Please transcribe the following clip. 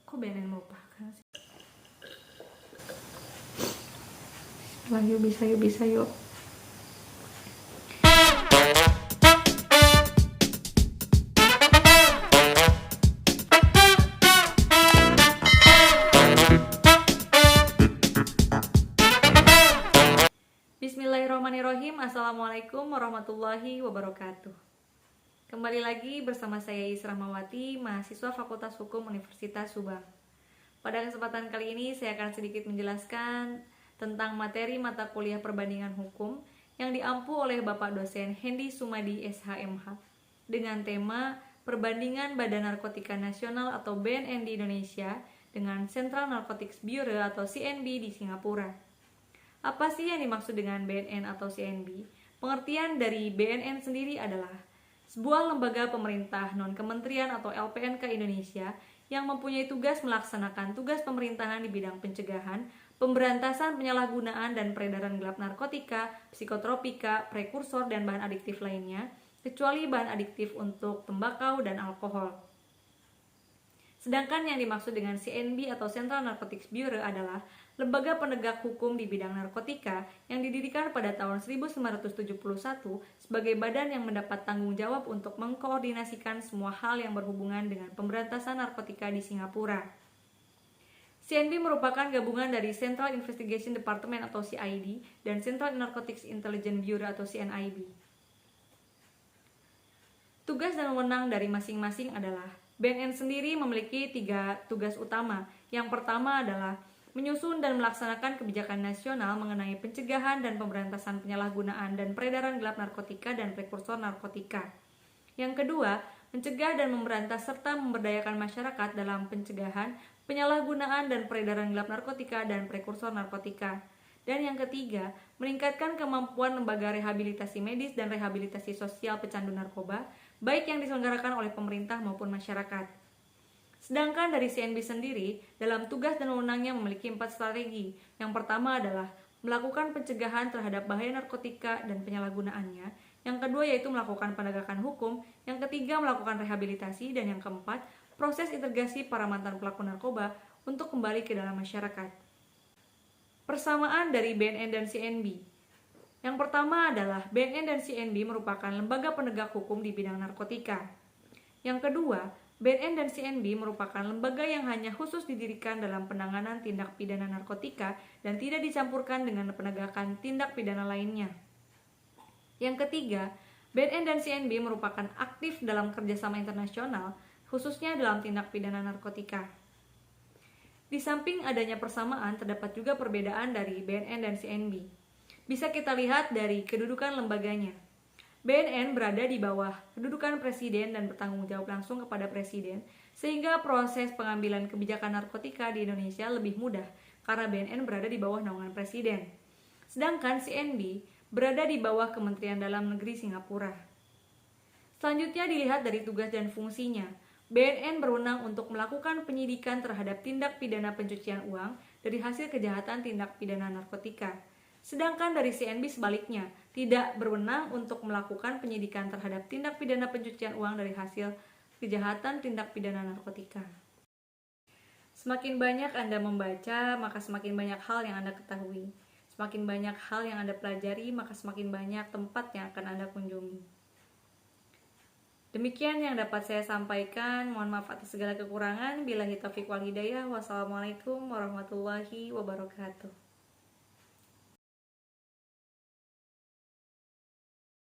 Kok BNN melupakan sih? Lah yuk, bisa yuk. Bismillahirrahmanirrahim. Assalamualaikum warahmatullahi wabarakatuh. Kembali lagi bersama saya Isra Mawati, mahasiswa Fakultas Hukum Universitas Subang. Pada kesempatan kali ini saya akan sedikit menjelaskan tentang materi mata kuliah perbandingan hukum yang diampu oleh Bapak dosen Hendy Sumadi SHMH dengan tema Perbandingan Badan Narkotika Nasional atau BNN di Indonesia dengan Central Narcotics Bureau atau CNB di Singapura. Apa sih yang dimaksud dengan BNN atau CNB? Pengertian dari BNN sendiri adalah sebuah lembaga pemerintah non-kementerian atau LPNK Indonesia yang mempunyai tugas melaksanakan tugas pemerintahan di bidang pencegahan, pemberantasan penyalahgunaan dan peredaran gelap narkotika, psikotropika, prekursor, dan bahan adiktif lainnya, kecuali bahan adiktif untuk tembakau dan alkohol. Sedangkan yang dimaksud dengan CNB atau Central Narcotics Bureau adalah lembaga penegak hukum di bidang narkotika yang didirikan pada tahun 1971 sebagai badan yang mendapat tanggung jawab untuk mengkoordinasikan semua hal yang berhubungan dengan pemberantasan narkotika di Singapura. CNB merupakan gabungan dari Central Investigation Department atau CID dan Central Narcotics Intelligence Bureau atau CNIB. Tugas dan wewenang dari masing-masing adalah BNN sendiri memiliki 3 tugas utama. Yang pertama adalah menyusun dan melaksanakan kebijakan nasional mengenai pencegahan dan pemberantasan penyalahgunaan dan peredaran gelap narkotika dan prekursor narkotika. Yang kedua, mencegah dan memberantas serta memberdayakan masyarakat dalam pencegahan, penyalahgunaan dan peredaran gelap narkotika dan prekursor narkotika. Dan yang ketiga, meningkatkan kemampuan lembaga rehabilitasi medis dan rehabilitasi sosial pecandu narkoba, baik yang diselenggarakan oleh pemerintah maupun masyarakat. Sedangkan dari CNB sendiri, dalam tugas dan wewenangnya memiliki 4 strategi. Yang pertama adalah melakukan pencegahan terhadap bahaya narkotika dan penyalahgunaannya. Yang kedua yaitu melakukan penegakan hukum. Yang ketiga melakukan rehabilitasi. Dan yang keempat, proses integrasi para mantan pelaku narkoba untuk kembali ke dalam masyarakat. Persamaan dari BNN dan CNB. Yang pertama adalah BNN dan CNB merupakan lembaga penegak hukum di bidang narkotika. Yang kedua, BNN dan CNB merupakan lembaga yang hanya khusus didirikan dalam penanganan tindak pidana narkotika dan tidak dicampurkan dengan penegakan tindak pidana lainnya. Yang ketiga, BNN dan CNB merupakan aktif dalam kerjasama internasional, khususnya dalam tindak pidana narkotika. Di samping adanya persamaan, terdapat juga perbedaan dari BNN dan CNB. Bisa kita lihat dari kedudukan lembaganya. BNN berada di bawah kedudukan presiden dan bertanggung jawab langsung kepada presiden, sehingga proses pengambilan kebijakan narkotika di Indonesia lebih mudah karena BNN berada di bawah naungan presiden. Sedangkan CNB berada di bawah Kementerian Dalam Negeri Singapura. Selanjutnya dilihat dari tugas dan fungsinya. BNN berwenang untuk melakukan penyidikan terhadap tindak pidana pencucian uang dari hasil kejahatan tindak pidana narkotika. Sedangkan dari CNB sebaliknya, tidak berwenang untuk melakukan penyidikan terhadap tindak pidana pencucian uang dari hasil kejahatan tindak pidana narkotika. Semakin banyak Anda membaca, maka semakin banyak hal yang Anda ketahui. Semakin banyak hal yang Anda pelajari, maka semakin banyak tempat yang akan Anda kunjungi. Demikian yang dapat saya sampaikan. Mohon maaf atas segala kekurangan. Billahi taufiq wal hidayah. Wassalamualaikum warahmatullahi wabarakatuh.